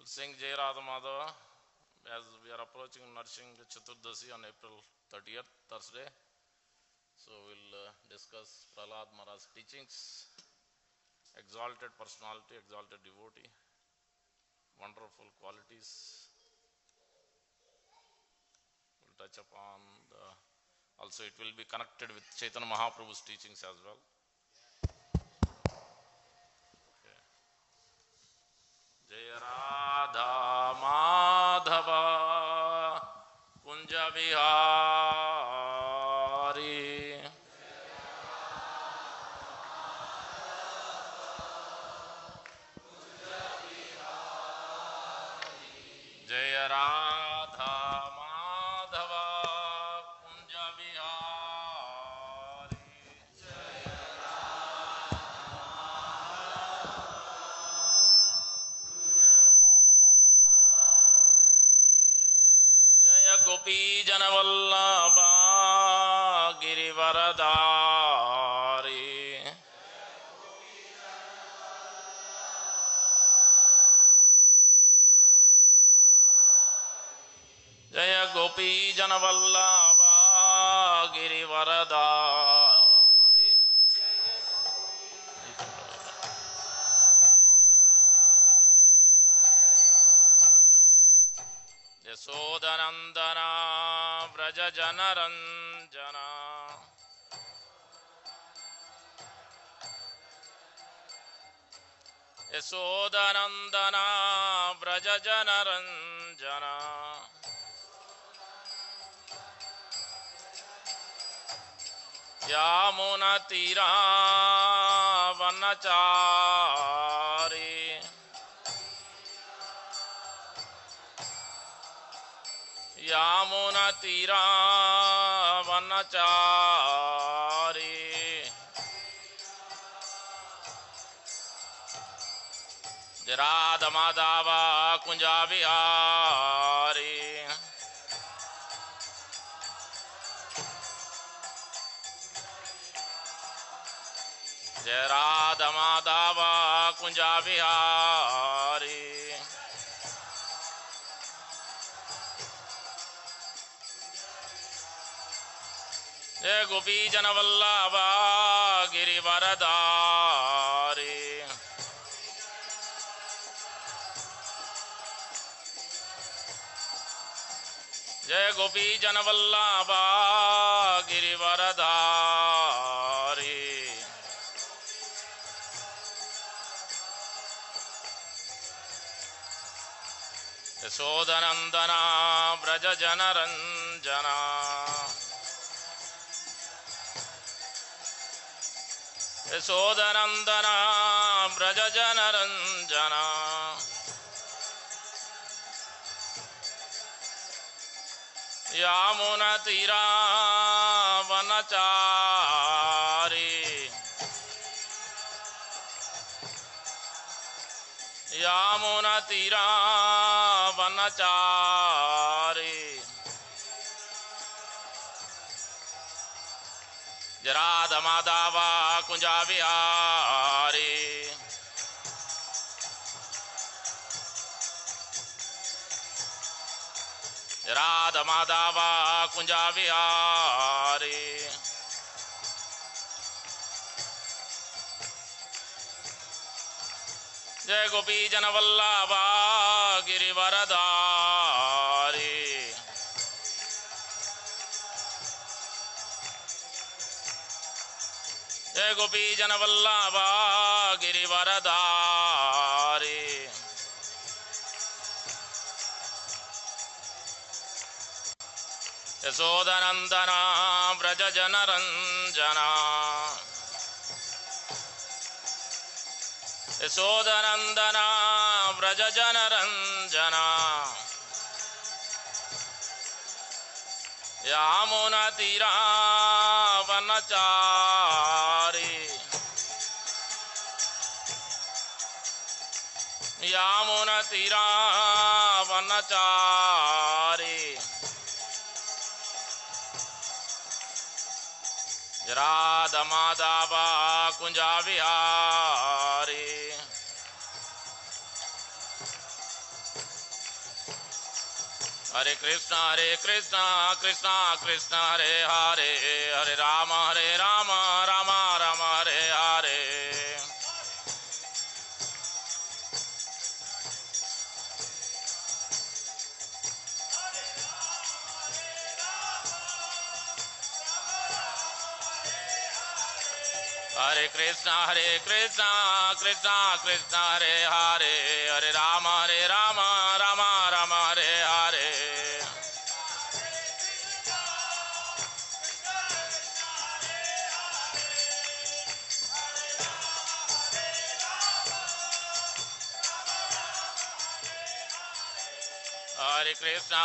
sing Jai Radha Madhava as we are approaching Narshing Chaturdashi on April 30th, Thursday. So we'll discuss Prahlad Maharaj's teachings, exalted personality, exalted devotee, wonderful qualities. We'll touch upon also it will be connected with Chaitanya Mahaprabhu's teachings as well. Jai Radha Madhava Kunja Vihari Jai Radha Madhava Kunja Vihari Jaya Gopi Janavallabha Girivaradari Jaya Gopi Janavallabha Girivaradari Yasodhanandana Vraja Janaranjana Yasodhanandana Vraja Janaranjana Yamuna Tira Vanachari Yamuna Tira Vanachari Radha Madhava Kunja Vihari Radha Madhava Kunja Vihari Jai Gopi Janavallabha Girivaradari Jai Gopi Janavallabha Girivaradari Yasodhanandana Vraja Janaranjana Yasodhanandana Vraja Janaranjana Yamuna Tira Vanachari Yamuna Tira Vanachari Radha Madhava Kunja Vihari Radha Madhava Kunja Vihari Jai Gopi Janavallabha Girivaradari Jai Gopi Janavallabha Girivaradari Yasodhanandana Vraja Janaranjana Yasodhanandana Vraja Janaranjana Yamuna Tira Vanachari Yamuna Tira Vanachari Radha Madhava Kunja Vihari Hare Krishna, Krishna Krishna, Hare Hare, Hare Rama, Rama Rama, Hare Hare. Hare Krishna, Krishna Krishna, Hare Hare, Hare Rama, Rama Rama, Hare Hare. Hare Krishna,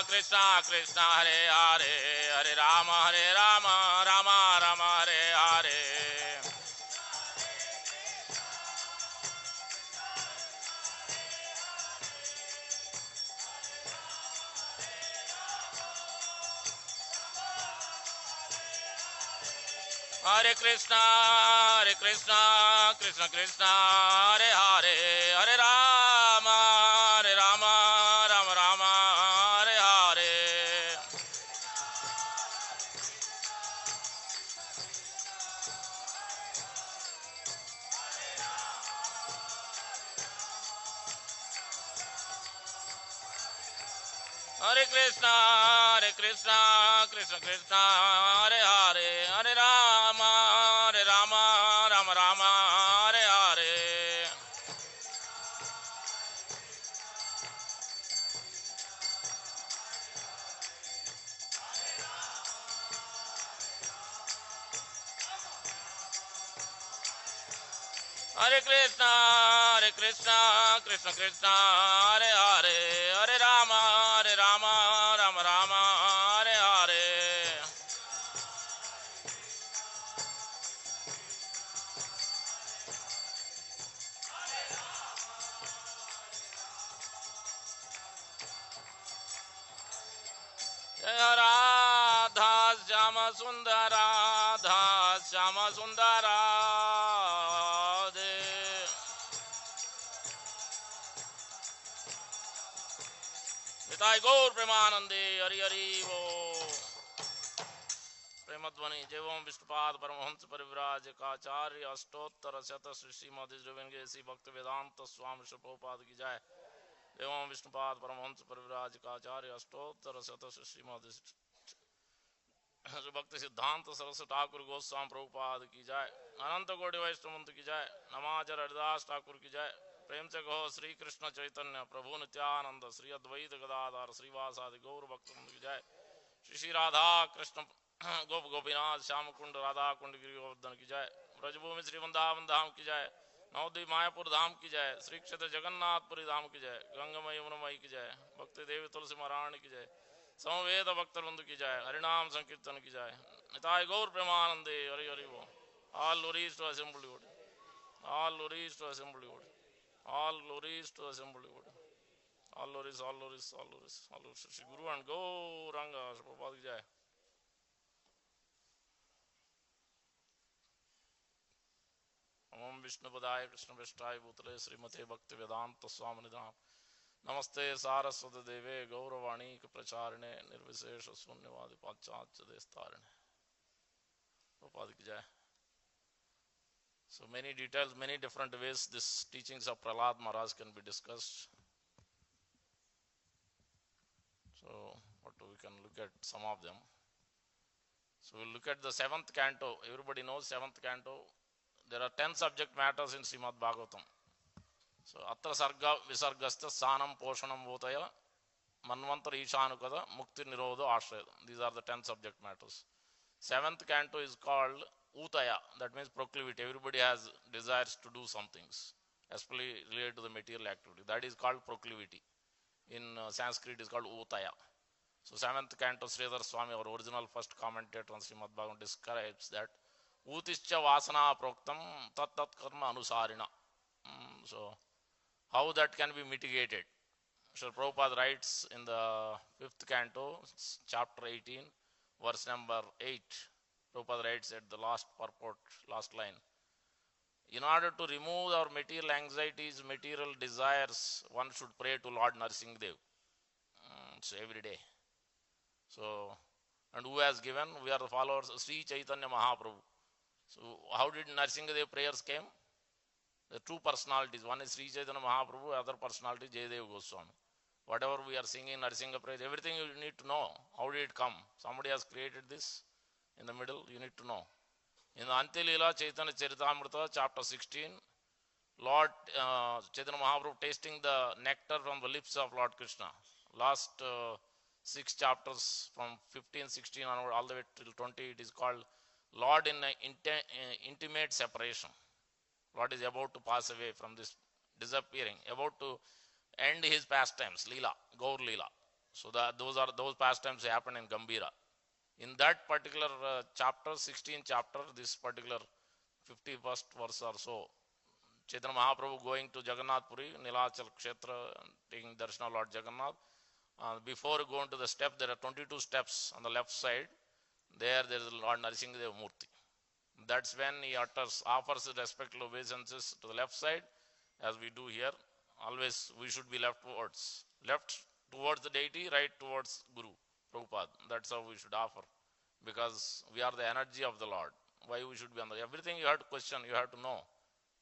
Krishna Krishna, Hare Hare, Hare Rama, Rama Rama, Hare Hare. Hare Krishna, Krishna Krishna, Hare Hare, Hare Rama, Rama Rama, Hare Hare. Hare Krishna, Krishna Krishna, Hare Hare, Hare Rama, Rama Rama, Hare Hare. Hare Krishna, Krishna Krishna, Hare Hare, Hare Rama, Rama Rama, Hare Hare. Jaya Radha Shyama Sundara, Radha Shyama Sundara, Nitai Gaur Premanande, Hari Hari Bo. प्रेमध्वनि जैवं Vishnupad Paramhans परिव्राजकाचार्य अष्टोत्तर शत श्रीमद् श्री भक्त वेदांत स्वामी प्रभुपाद की जय। एवं विष्णुपाद परमहंस परिव्राजकाचार्य अष्टोत्तर शत श्रीमद् भक्त सिद्धांत सरस्वती ठाकुर गोस्वामी प्रभुपाद की जय। अनंत कोटि वैष्णव की जय। नमाचार्य हरिदास ठाकुर की जय। प्रेम से कहो श्री कृष्ण चैतन्य प्रभु नित्यानंद श्री अद्वैत गदाधर श्रीवासादि गौर भक्त की जय। श्री श्री राधा कृष्ण गोप गोपीनाथ श्याम कुंड राधा कुंड गिरि गोवर्धन की जय। ब्रजभूमि श्री वृंदावन धाम की जय। नवद्वीप मायापुर धाम की जय। श्री क्षेत्र जगन्नाथपुरी धाम की जय। गंगमय यमुनमयी की जय। भक्ति देवी तुलसी महारानी की जय। समवेद भक्त वृंद की जय। हरिनाम संकीर्तन की जय। निताय गौर प्रेमानंदे हरि हरि वो। All glories to assembly Lord. All glories to assembly Lord. All glories to assembly Lord. All glories, all glories, all glories, all glories. Shri Guru and Gauranga Prabhupada की जय। ओम विष्णुपदाय कृष्ण पृष्ठाय भूतले श्रीमते भक्ति वेदांत स्वामी नाम नमस्ते सारस्वत देवे गौरवाणी प्रचारिणे निर्विशेष शून्यवादी पाश्चात्य देस्तारिणे प्रभुपाद की जय। So many details, many different ways this teachings of Prahlad Maharaj can be discussed. So what we can look at some of them. So we'll look at the 7th canto. Everybody knows 7th canto. There are 10 subject matters in Srimad Bhagavatam. So atra sarga visargastha sanam poshanam votaya manvantar ishanukada mukti nirodha ashraya. These are the 10 subject matters. 7th canto is called utaya, that means proclivity. Everybody has desires to do some things, especially related to the material activity. That is called proclivity. In Sanskrit it is called utaya. So 7th canto, Sridhar Swami, our original first commentator on Srimad Bhagavatam, describes that utischa vasana proktam tat tat karma anusarina. So how that can be mitigated? Srila Prabhupada writes in the 5th canto, chapter 18, verse number 8. Prabhupada writes at the last purport, last line. In order to remove our material anxieties, material desires, one should pray to Lord Narsingh Dev. So every day. So, and who has given? We are the followers of Sri Chaitanya Mahaprabhu. So how did Narsingadev prayers came? The two personalities. One is Sri Chaitanya Mahaprabhu, other personality Jayadev Goswami. Whatever we are singing Narsinga praise, everything you need to know. How did it come? Somebody has created this in the middle, you need to know. In the Antilila Chaitanya Charitamrita, chapter 16, Lord Chaitanya Mahaprabhu tasting the nectar from the lips of Lord Krishna. Last 6 chapters from 15, 16 onward, all the way till 20, it is called Lord in intimate separation. Lord is about to pass away from this disappearing, about to end his pastimes, Leela, Gaur Leela. So those pastimes happen in Gambhira. In that particular chapter, 16th chapter, this particular 51st verse or so, Chaitanya Mahaprabhu going to Jagannath Puri, Nilachal Kshetra, taking darshan of Lord Jagannath. Before going to the step, there are 22 steps on the left side. There is Lord Narasimhadev Murti. That's when he offers his respectful obeisances to the left side, as we do here. Always we should be left towards the deity, right towards Guru, Prabhupada. That's how we should offer, because we are the energy of the Lord. Why we should be on the everything you have to question, you have to know,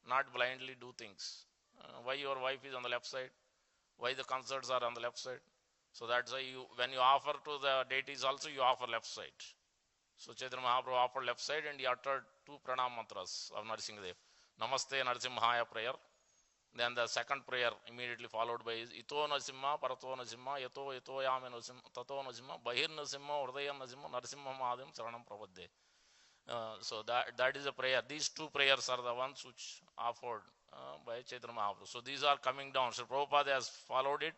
not blindly do things. Why your wife is on the left side? Why the concerts are on the left side? So that's why when you offer to the deities also, you offer left side. So Chaitanya Mahaprabhu offered left side and he uttered 2 pranam mantras of Narasimhadev. Namaste Narasimhaya prayer. Then the second prayer immediately followed by is Ito Narasimha, Parato Narasimha, Yato Yame Narasimha, Tato Narasimha, Bahir Narasimha, Urdayam Narasimha, Narasimha Mahadim, Saranam Prabhade. So that is a prayer. These 2 prayers are the ones which offered by Chaitanya Mahaprabhu. So these are coming down. So Prabhupada has followed it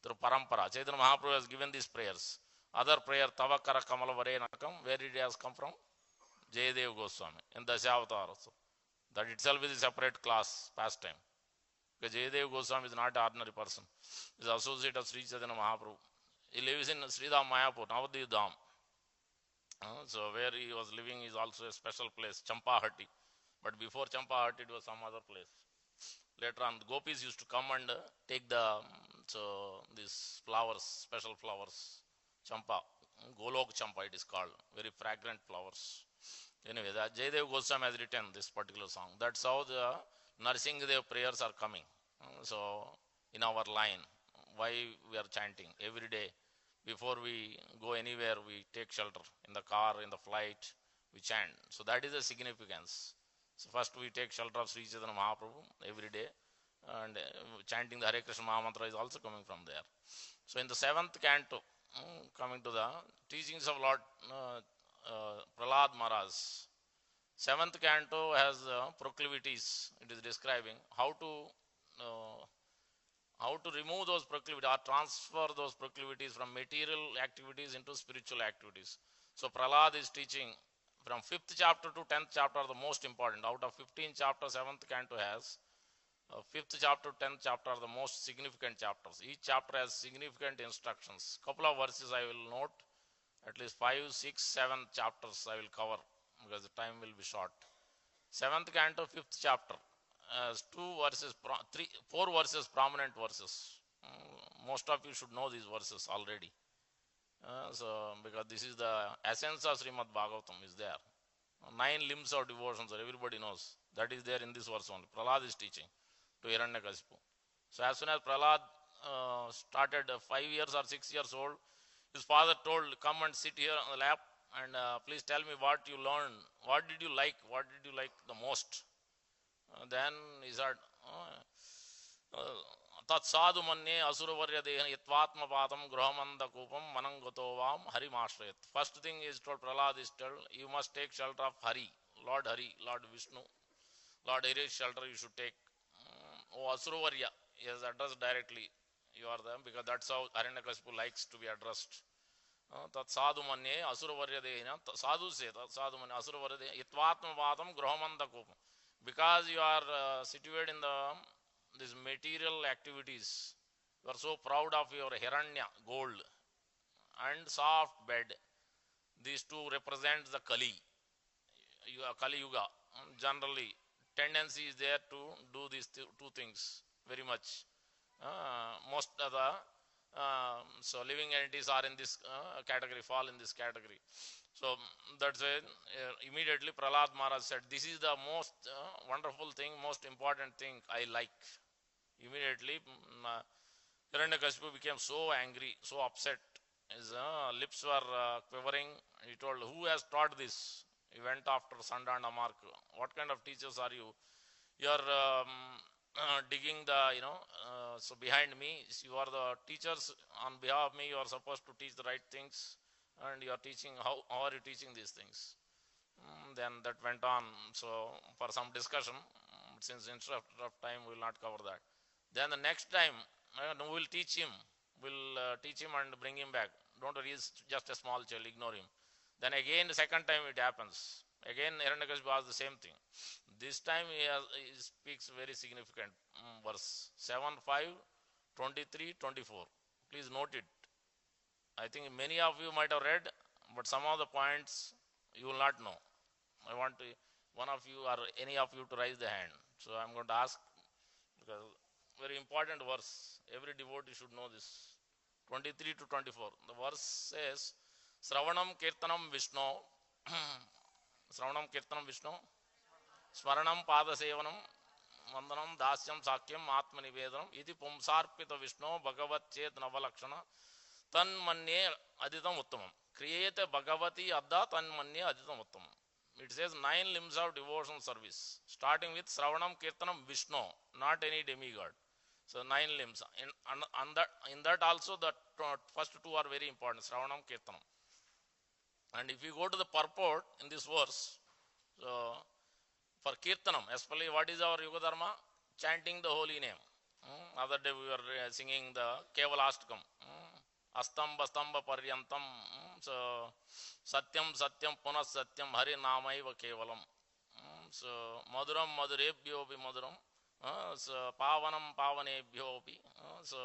through parampara. Chaitanya Mahaprabhu has given these prayers. Other prayer, Tavakara Kamala Vare Nakam, where it has come from? Jayadev Goswami in the Dasavatar also. That itself is a separate class, pastime. Because Jayadev Goswami is not an ordinary person. He is associate of Sri Chaitanya Mahaprabhu. He lives in Sridham Mayapur, Navadvip Dham. So where he was living is also a special place, Champahati. But before Champahati, it was some other place. Later on, the gopis used to come and take these flowers, special flowers, champa, Golok champa it is called, very fragrant flowers. Anyway, Jayadev Goswami has written this particular song. That's how the Narasimhadev prayers are coming. So in our line, why we are chanting every day. Before we go anywhere, we take shelter. In the car, in the flight, we chant. So that is the significance. So first we take shelter of Sri Chaitanya Mahaprabhu every day, and chanting the Hare Krishna Mahamantra is also coming from there. So in the 7th canto, coming to the teachings of Lord Prahlad Maharaj, 7th canto has proclivities. It is describing how to remove those proclivities or transfer those proclivities from material activities into spiritual activities. So Prahlad is teaching from 5th chapter to 10th chapter are the most important. Out of 15 chapters, 7th canto has 5th chapter, 10th chapter are the most significant chapters. Each chapter has significant instructions. Couple of verses I will note, at least 5, 6, 7 chapters I will cover because the time will be short. 7th canto, 5th chapter has 4 verses, prominent verses. Most of you should know these verses already. So because this is the essence of Srimad Bhagavatam is there. 9 limbs of devotion, so everybody knows. That is there in this verse only. Prahlad is teaching to Hiranyakasipu. So as soon as Prahlad started 5 years or 6 years old, his father told, come and sit here on the lap and please tell me what you learned. What did you like? What did you like the most? Then he said, Tat sadhu manye asuravarya dehan yatvatma patam grahamanda kupam manangato vam harimashrayat. First thing is told, Prahlad is told, you must take shelter of Hari, Lord Vishnu. Lord Hari's shelter you should take. Oh Asuravarya, he has addressed directly. You are them because that's how Hiranyakasipu likes to be addressed. Tat sadhu manye asuravarya dehina. Sadhu say, Tat sadhu manye asuravarya dehina yatvatma patam grahamanda kupam. Because you are situated in these material activities, you are so proud of your Hiranya, gold, and soft bed. These two represent the Kali Yuga. Generally, tendency is there to do these 2 things very much. Most of the So living entities are in this category, fall in this category. So that's why immediately Prahlad Maharaj said, this is the most wonderful thing, most important thing I like. Immediately Hiranyakashipu became so angry, so upset. His lips were quivering. He told, who has taught this? He went after Sanda and Amark. What kind of teachers are you? You are digging the, so behind me, you are the teachers. On behalf of me, you are supposed to teach the right things. And you are teaching, how are you teaching these things? Then that went on. So for some discussion, since interest of time, we will not cover that. Then the next time, we will teach him. We'll teach him and bring him back. Don't worry, he's just a small child, ignore him. Then again, the second time it happens. Again, Hiranyakashipu was the same thing. This time he speaks very significant verse 7, 5, 23, 24. Please note it. I think many of you might have read, but some of the points you will not know. I want one of you or any of you to raise the hand. So I'm going to ask, because very important verse. Every devotee should know this. 23 to 24. The verse says, Sravanam Kirtanam Vishnu. Sravanam Kirtanam Vishnu. Smaranam Padasevanam. Vandanam Dasyam Sakyam Atmanivedanam. Iti Pumsarpita Vishnu Bhagavat Chet Navalakshana. Tan Manye Aditam Uttamam. Create Bhagavati Adda Tan Manye Aditam Uttamam. It says 9 limbs of devotional service, starting with Sravanam Kirtanam Vishnu, not any demigod. So 9 limbs. In that also the first 2 are very important, Sravanam Kirtanam. And if you go to the purport in this verse, so for Kirtanam, especially what is our Yuga Dharma? Chanting the holy name. Other day we were singing the Kevalastakam. Astamba Stamba Paryantam. So Satyam Satyam Punas Satyam Hari Namaiva Kevalam. So Maduram Madurebhyopi Maduram. So Pavanam Pavanebhyopi. So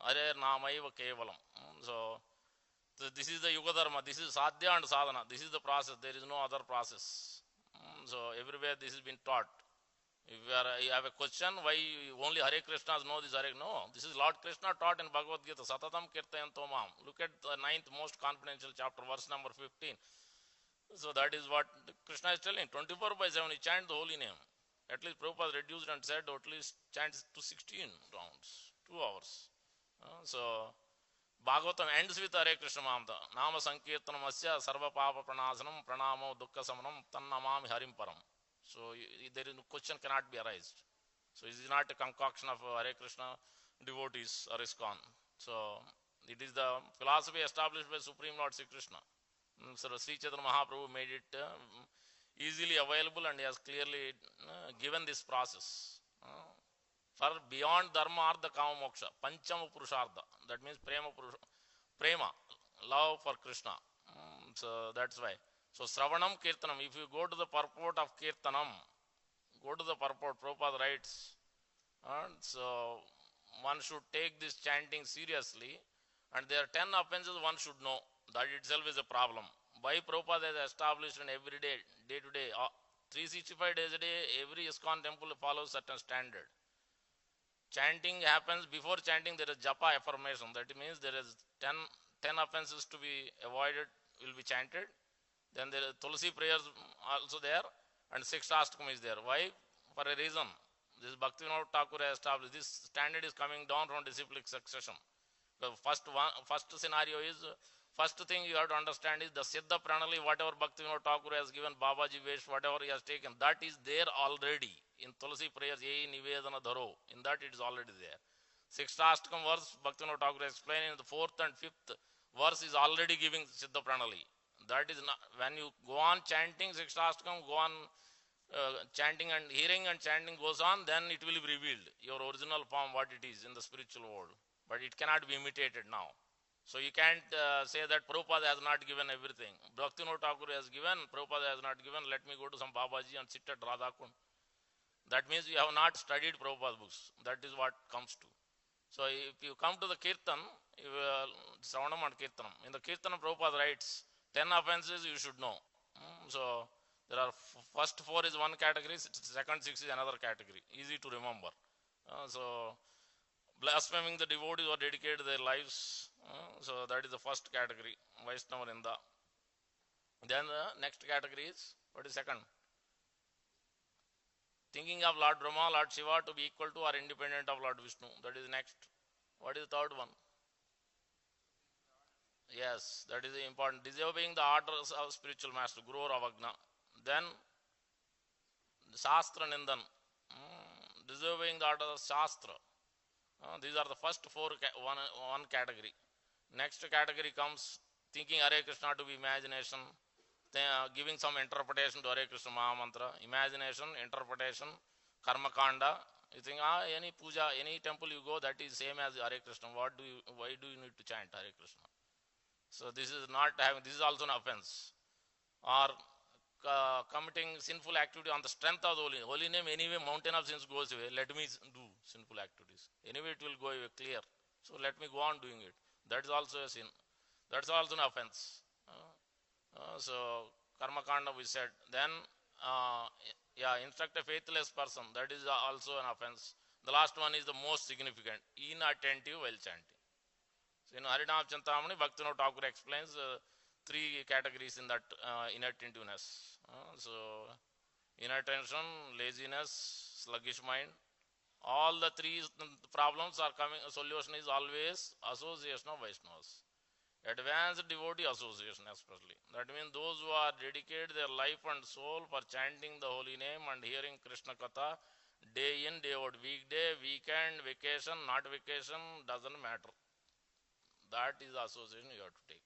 Hare Namaiva Kevalam. So this is the Yuga Dharma. This is Sadhya and Sadhana. This is the process. There is no other process. So everywhere this has been taught. If you have a question, why only Hare Krishnas know this Hare? No, this is Lord Krishna taught in Bhagavad Gita. Satatam Kirtayanto Mam. Look at the 9th most confidential chapter, verse number 15. So that is what Krishna is telling. 24/7, he chant the holy name. At least Prabhupada reduced and said at least chants to 16 rounds, 2 hours. So Bhagavatam ends with Hare Krishna Mamta. Nama Sankirtanam Asya Sarva Papa Pranasanam Pranamo Dukkha Samanam Tannamami Harim Param. So there is no question cannot be arised. So it is not a concoction of Hare Krishna devotees or ISKCON. So it is the philosophy established by Supreme Lord Sri Krishna. So Sri Chaitanya Mahaprabhu made it easily available, and he has clearly given this process. For beyond dharma artha kama moksha, panchama purushartha. That means prema, love for Krishna. So that's why. So Sravanam Kirtanam, if you go to the purport of Kirtanam, go to the purport, Prabhupada writes, and so one should take this chanting seriously, and there are 10 offenses one should know. That itself is a problem. Why Prabhupada has established an everyday, day to day, 365 days a day, every ISKCON temple follows certain standard. Chanting happens, before chanting there is japa affirmation. That means there is 10 offenses to be avoided, will be chanted. Then there is Tulsi prayers also there, and Sikshastakam is there. Why? For a reason. This Bhaktivinoda Thakur has established. This standard is coming down from disciplic succession. The first scenario is, first thing you have to understand is the Siddha Pranali, whatever Bhaktivinoda Thakur has given, Babaji Vesh, whatever he has taken, that is there already. In Tulsi prayers, Yei Nivedana Dharo, in that it is already there. Sikshastakam verse, Bhaktivinoda Thakur explained in the 4th and 5th verse is already giving Siddha Pranali. That is not, when you go on chanting Sikshastakam, go on chanting and hearing and chanting goes on, then it will be revealed, your original form, what it is in the spiritual world. But it cannot be imitated now. So you can't say that Prabhupada has not given everything. Bhaktivinoda Thakur has given, Prabhupada has not given, let me go to some Babaji and sit at Radhakund. That means you have not studied Prabhupada books. That is what comes to. So if you come to the Kirtan, Sravanam and Kirtanam. In the Kirtanam, Prabhupada writes, 10 offenses you should know. So there are first 4 is one category, second 6 is another category. Easy to remember. So blaspheming the devotees who dedicated their lives. So that is the first category, Vaishnava Ninda. Then the next category is, what is second? Thinking of Lord Brahma, Lord Shiva to be equal to or independent of Lord Vishnu. That is next. What is the third one? Yes, that is important. Disobeying the orders of spiritual master, Guru or Avagna. Then Shastra Nindan. Disobeying the orders of Shastra. These are the first four, one category. Next category comes thinking Hare Krishna to be imagination, giving some interpretation to Hare Krishna Maha Mantra, imagination, interpretation, karma kanda. You think any puja, any temple you go, that is same as Hare Krishna. Why do you need to chant Hare Krishna? So this is not having. This is also an offense. Or committing sinful activity on the strength of the holy name. Anyway, mountain of sins goes away. Let me do sinful activities. Anyway, it will go away clear. So let me go on doing it. That is also a sin. That's also an offense. So karma kanda we said. Then instruct a faithless person. That is also an offense. The last one is the most significant. Inattentive while chanting. So in Harinam Chantamani, Bhaktivinoda Thakur explains three categories in that inattentiveness. So inattention, laziness, sluggish mind. All the three problems are coming. Solution is always association of Vaishnavas. Advanced devotee association especially. That means those who are dedicated their life and soul for chanting the holy name and hearing Krishna Katha day in, day out, weekday, weekend, vacation, not vacation, doesn't matter. That is the association you have to take.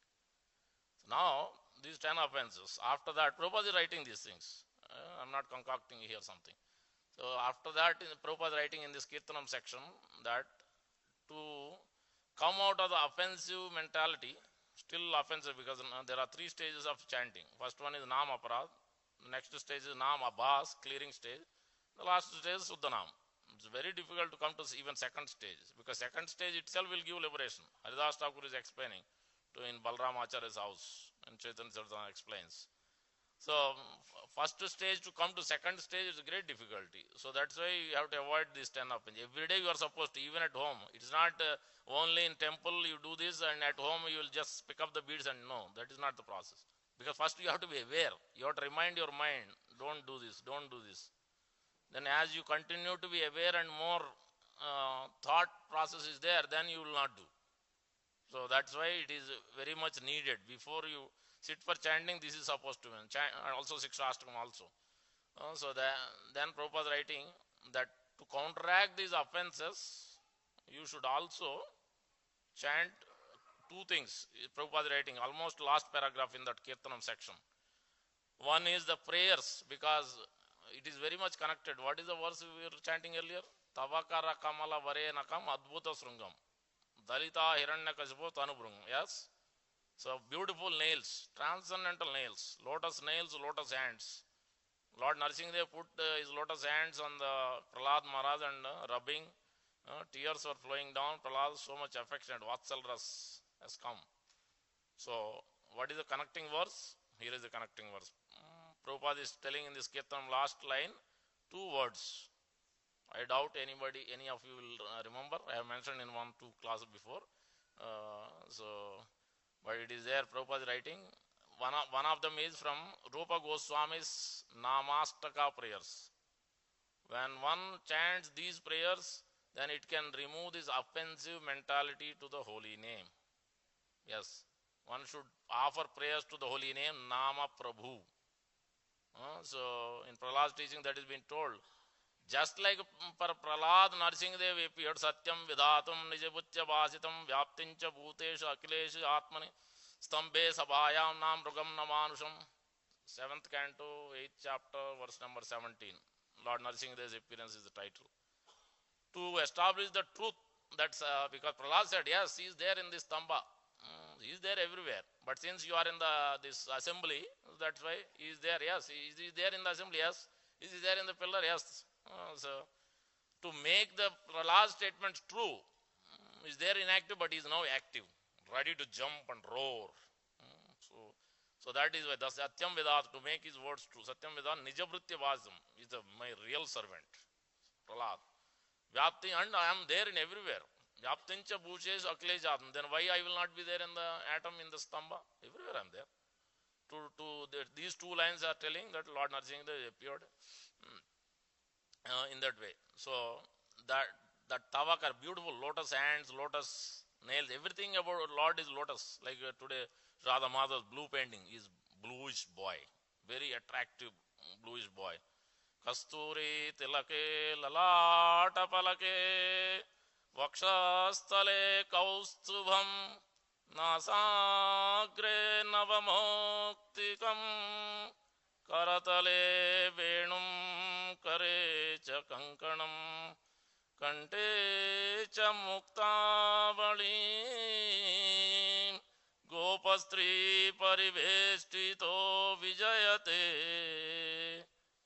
So now, these 10 offenses. After that, Prabhupada is writing these things. I'm not concocting here something. So after that, Prabhupada is writing in this Kirtanam section that to come out of the offensive mentality, still offensive because there are three stages of chanting. First one is Nam Aparad. The next stage is Nam Abbas, clearing stage. The last stage is Suddhanam. It's very difficult to come to even second stage because second stage itself will give liberation. Haridas Thakur is explaining to in Balram Acharya's house and Chaitanya Charitamrita explains. So first stage to come to second stage is a great difficulty. So that's why you have to avoid these 10 offenses. Every day you are supposed to, even at home. It is not only in temple you do this and at home you will just pick up the beads and no, that is not the process. Because first you have to be aware. You have to remind your mind, don't do this, don't do this. Then as you continue to be aware and more thought process is there, then you will not do. So that's why it is very much needed. Before you sit for chanting, this is supposed to be. Also Sikshastakam also. So then Prabhupada writing that to counteract these offenses, you should also chant two things. Prabhupada writing almost last paragraph in that Kirtanam section. One is the prayers because it is very much connected. What is the verse we were chanting earlier? Tavakara kamala varenakam adbhuta srungam. Dalita hiranyakasipo tanubrungam. Yes? So beautiful nails, transcendental nails, lotus nails, lotus hands. Lord Narsingadev put his lotus hands on the Prahlad Maharaj and rubbing. Tears were flowing down. Prahlad, so much affection. Vatsal ras has come. So what is the connecting verse? Here is the connecting verse. Prabhupada is telling in this Kirtan last line, two words. I doubt any of you will remember. I have mentioned in 1-2 classes before. But it is there, Prabhupada is writing. One of them is from Rupa Goswami's Namastaka prayers. When one chants these prayers, then it can remove this offensive mentality to the holy name. Yes, one should offer prayers to the holy name, Nama Prabhu. So in Prahlad's teaching that is being told. Just like for Prahlad, Narsingadev appeared Satyam Vidatum Nijabutya Bhasitam Vyaptincha Bhutesha Akilesha Atmani Stambhe Sabhayam Nam Rugam Namanusham. 7th canto, 8th chapter, verse number 17. Lord Narsingadev's appearance is the title. To establish the truth, that's because Prahlad said, yes, he is there in this Stamba. He is there everywhere. But since you are in this assembly, that's why he is there. Yes, he is there in the assembly. Yes, he is there in the pillar. Yes. So to make the Prahlad statement true, is there inactive, but he is now active, ready to jump and roar. So that is why the Satyam Vedat, to make his words true. Satyam Vedat Nijabritya Vasam is my real servant, Prahlad. Vyapti, and I am there in everywhere. Vyaptincha bhushesh aklejatam. Then why I will not be there in the atom, in the stamba? Everywhere I am there. These two lines are telling that Lord Narasimha appeared in that way. So that tavakar, beautiful lotus hands, lotus nails, everything about Lord is lotus. Like today, Radha Madhav's blue painting is bluish boy, very attractive bluish boy. Kasturi tilake lalata palake vakshastale kaustubham nasagre navamoktikam karatale venum kare cha kankanam kante cha muktavali gopastri parivestito vijayate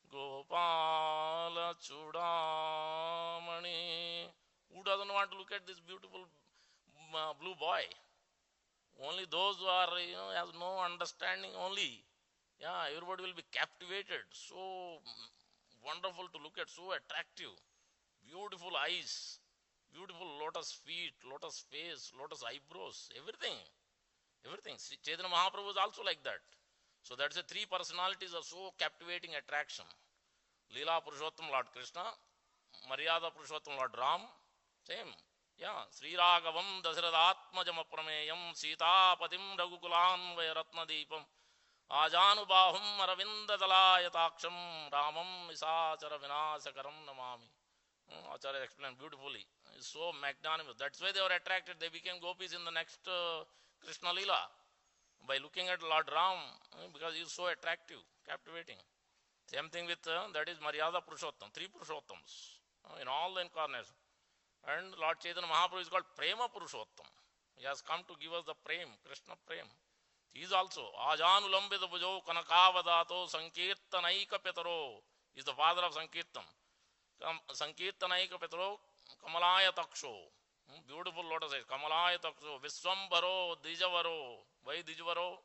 Gopala Chudamani. Who doesn't want to look at this beautiful blue boy? Only those who are, has no understanding only. Yeah, everybody will be captivated. So wonderful to look at, so attractive. Beautiful eyes, beautiful lotus feet, lotus face, lotus eyebrows, everything. Everything. Sri Chaitanya Mahaprabhu is also like that. So that's the three personalities are so captivating attraction. Leela Purushottam Lord Krishna, Maryada Purushottam Lord Ram, same. Yeah, Sri Raghavam Dasharathatmajam Aprameyam Sitapatim Raghukulan Vairatna Deepam Ajanubahum Aravinda Dalayataaksham Ramam Isachara Vinasakaram Namami. Acharya explained beautifully. It's so magnanimous. That's why they were attracted. They became gopis in the next Krishna Leela. By looking at Lord Ram, because he is so attractive, captivating. Same thing with that is Maryada Purushottam, three Purushottams in all the incarnations. And Lord Chaitanya Mahaprabhu is called Prema Purushottam. He has come to give us the Prem, Krishna Prem. He is also Ajanulambita Bhujo Kanakavadato Sankirtanaika Petaro. He is the father of Sankirtan. Sankirtanaika Petaro Kamalaya Taksho. Beautiful lotus eyes. Kamalaya Taksho. Viswambaro Dijavaro. Why Dijavaro?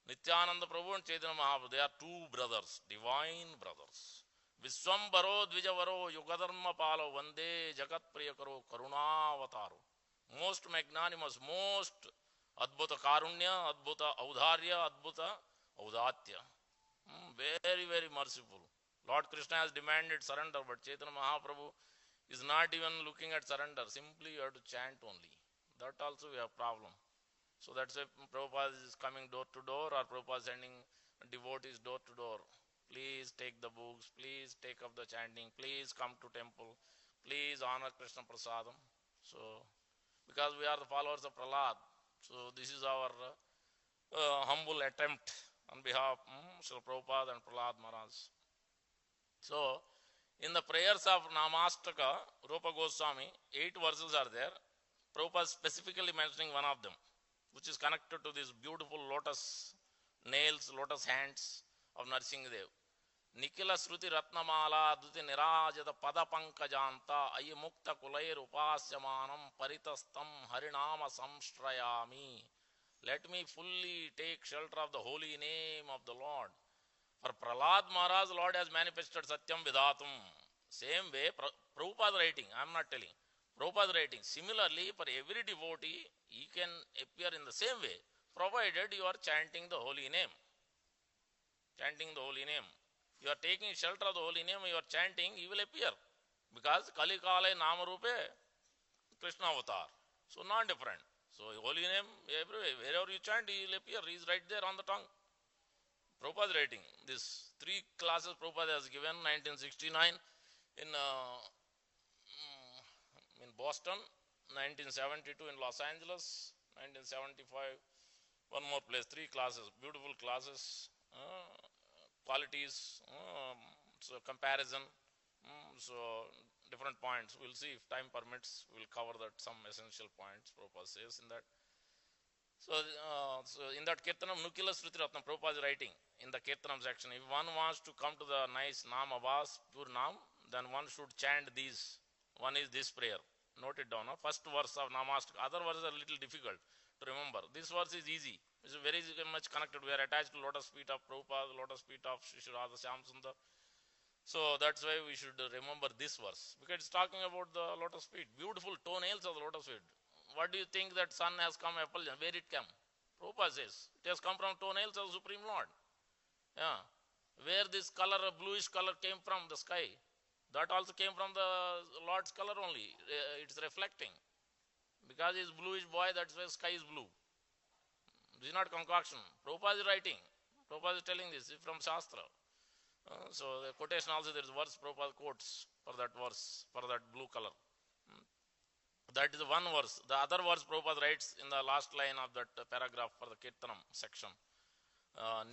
Nityananda Prabhu and Chaitanya Mahaprabhu. They are two brothers, divine brothers. Viswambaro Dvijavaro Yugadharma Palo Vande Jagat Priyakaro Karunavataro. Most magnanimous, most Adbhuta Karunya, Adbhuta Audharya, Adbhuta Audatya. Very, very merciful. Lord Krishna has demanded surrender, but Chaitanya Mahaprabhu is not even looking at surrender. Simply you have to chant only. That also we have problem. So that's why Prabhupada is coming door to door, or Prabhupada is sending devotees door to door. Please take the books, please take up the chanting, please come to temple, please honor Krishna Prasadam. So, because we are the followers of Prahlad, so this is our humble attempt on behalf of Srila Prabhupada and Prahlad Maharaj. So, in the prayers of Namastaka, Rupa Goswami, 8 verses are there. Prabhupada specifically mentioning one of them, which is connected to this beautiful lotus nails, lotus hands of Narasimhadev. Nikila Sruti Ratnamala Duti Nirajata Pada Pankajanta Ayi Mukta Kulair Upasyamanam Paritastam Harinama Samstrayami. Let me fully take shelter of the holy name of the Lord. For Prahlad Maharaj, Lord has manifested Satyam Vidatum. Same way, Prabhupada writing, I am not telling. Prabhupada writing. Similarly, for every devotee, he can appear in the same way, provided you are chanting the holy name. Chanting the holy name. You are taking shelter of the holy name, you are chanting, he will appear. Because Kali Kale Namarupe, Krishna Avatar. So not different. So holy name, everywhere, wherever you chant, he will appear. He is right there on the tongue. Prabhupada writing. This 3 classes Prabhupada has given, 1969 in Boston, 1972 in Los Angeles, 1975, one more place, 3 classes, beautiful classes, qualities, so comparison, so different points. We'll see if time permits, we'll cover that some essential points Prabhupada says in that. So in that Kirtanam, Nukila Sruti Ratnam, Prabhupada is writing in the Kirtanam section, if one wants to come to the nice Nam Avas, pure Nam, then one should chant these. One is this prayer. Note it down. First verse of Namastak. Other verses are a little difficult to remember. This verse is easy. It's very much connected. We are attached to lotus feet of Prabhupada, lotus feet of Shri Radha Shyam Sundar. So that's why we should remember this verse, because it's talking about the lotus feet, beautiful toenails of the lotus feet. What do you think that sun has come effulgent? Where it came? Prabhupada says it has come from toenails of Supreme Lord. Yeah. Where this color, bluish color came from the sky, that also came from the Lord's color only. It's reflecting. Because he's bluish boy, that's why sky is blue. This is not concoction. Prabhupada is writing. Prabhupada is telling this from Shastra. So the quotation also, there is verse Prabhupada quotes for that verse, for that blue color. That is one verse. The other verse Prabhupada writes in the last line of that paragraph for the Kirtanam section.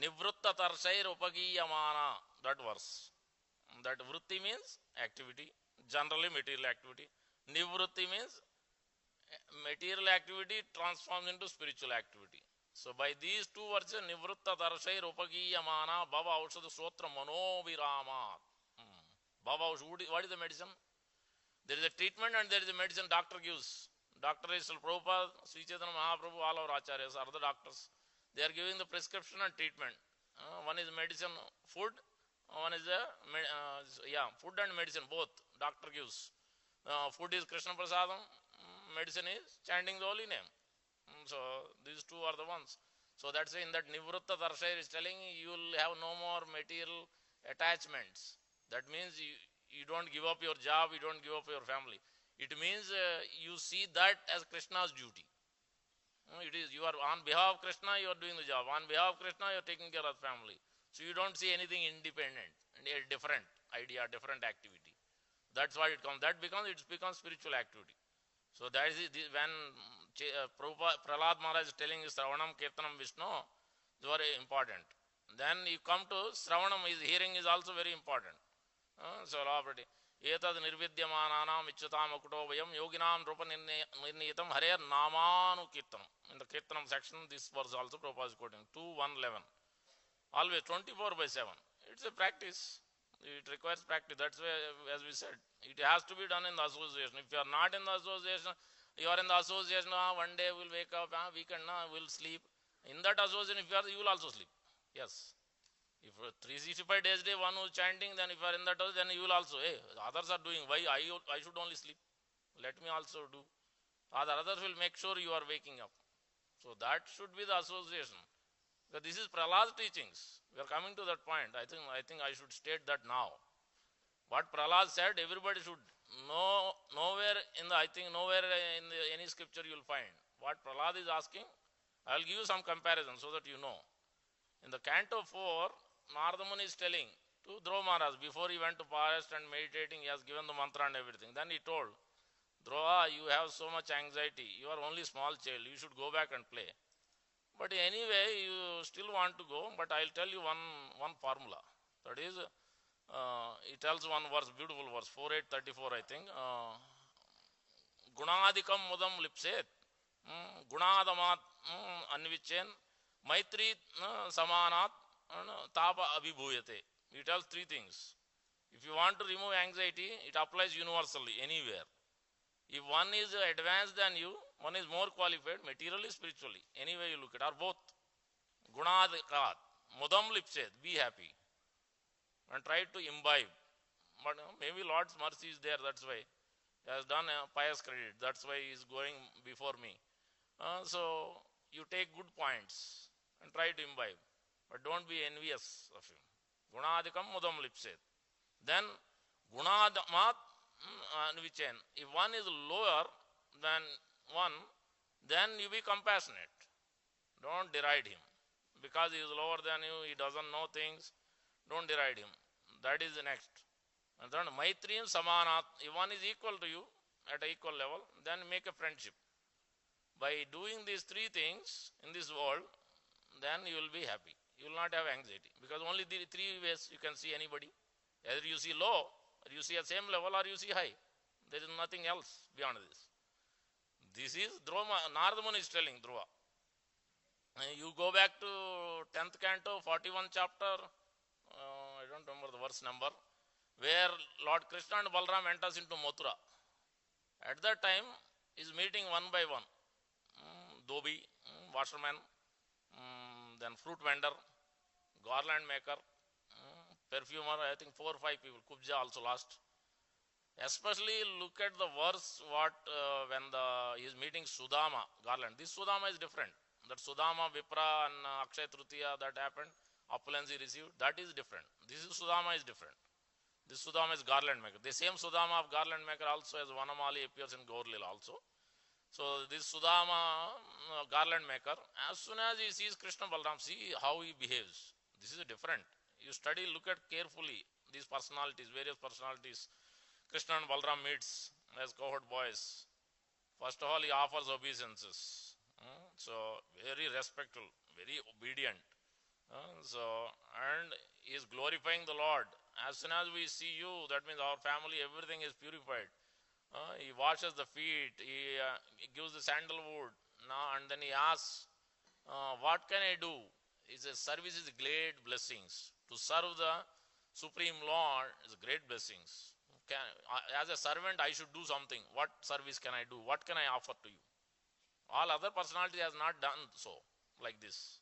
Nivrutta tarshair upagiyamana, that verse. That vritti means activity, generally material activity. Nivritti means material activity transforms into spiritual activity. So by these two verses, Nivritta Darshair Upagiyamana Bhava Aushadha Sotra Manovirama. Bhava Aushadha, what is the medicine? There is a treatment and there is a medicine doctor gives. Doctor is Prabhupada, Sri Chaitanya Mahaprabhu, all our acharyas are the doctors. They are giving the prescription and treatment. One is medicine, food. One is food and medicine, both doctor gives. Food is Krishna Prasadam, medicine is chanting the holy name. So these two are the ones. So that's why in that Nivritta Darshair is telling you will have no more material attachments. That means you don't give up your job, you don't give up your family. It means you see that as Krishna's duty. It is, you are on behalf of Krishna, you are doing the job. On behalf of Krishna, you are taking care of the family. So you don't see anything independent, a different idea, different activity. That's what it comes. That becomes, it becomes spiritual activity. So that is when Prahlad Maharaj is telling Sravanam, Kirtanam, Vishnu, is very important. Then you come to Sravanam, his hearing is also very important. So already. Etad nirvidyamananam ichyutam akuto vayam yoginam rupa nirniyatam harer namanu kirtanam. In the Kirtanam section, this verse also Prabhupada is quoting, 2:111. Always 24/7. It's a practice. It requires practice. That's why, as we said, it has to be done in the association. If you are not in the association, you are in the association, one day we'll wake up, weekend, we'll sleep. In that association, if you are, you will also sleep. Yes. If 365 days day one who is chanting, then if you are in that, then you will also, hey, others are doing, why I should only sleep? Let me also do. Others will make sure you are waking up. So that should be the association. Because this is Prahlad's teachings. We are coming to that point. I think I should state that now. What Prahlad said, everybody should know. Nowhere in any scripture you will find. What Prahlad is asking, I will give you some comparison so that you know. In the Canto 4, Narada Muni is telling to Dhruva Maharaj, before he went to forest and meditating, he has given the mantra and everything. Then he told, Dhruva, you have so much anxiety. You are only small child. You should go back and play. But anyway, you still want to go, but I'll tell you one formula. That is, it tells one verse, beautiful verse, 4:8:34, I think. Gunadikam mudam lipset, gunadamat anvichen, maitri samanat, tapa abhibhuyate. It tells three things. If you want to remove anxiety, it applies universally, anywhere. If one is advanced than you, one is more qualified, materially, spiritually. Anyway you look at, or both. Gunadikat, mudam lipset, be happy. And try to imbibe. But maybe Lord's mercy is there, that's why. He has done a pious credit, that's why he is going before me. So you take good points and try to imbibe. But don't be envious of him. Gunadikam mudam lipset. Then gunadamat anvichen. If one is lower than one, then you be compassionate. Don't deride him. Because he is lower than you, he doesn't know things, don't deride him. That is the next. And then maitri samanat. If one is equal to you, at an equal level, then make a friendship. By doing these three things in this world, then you will be happy. You will not have anxiety. Because only the three ways you can see anybody. Either you see low, or you see at same level, or you see high. There is nothing else beyond this. This is Dhruva, Narada Muni is telling Dhruva. You go back to 10th canto, 41 chapter, I don't remember the verse number, where Lord Krishna and Balram enters into Mathura. At that time, is meeting one by one. Dhobi, washerman, then fruit vendor, garland maker, perfumer, I think 4 or 5 people. Kubja also lost. Especially look at the verse what when he is meeting Sudama garland. This Sudama is different. That Sudama, Vipra and Akshay Tritiya that happened, opulence he received, that is different. This is Sudama is different. This Sudama is garland maker. The same Sudama of garland maker also as Vanamali appears in Gaur Lila also. So this Sudama garland maker, as soon as he sees Krishna Balram, see how he behaves. This is different. You study, look at carefully these personalities, various personalities. Krishna and Balram meets as cohort boys. First of all, he offers obeisances. So very respectful, very obedient. And he is glorifying the Lord. As soon as we see you, that means our family, everything is purified. He washes the feet, he gives the sandalwood, and then he asks, what can I do? He says, service is great blessings. To serve the Supreme Lord is great blessings. As a servant, I should do something. What service can I do? What can I offer to you? All other personalities has not done so, like this.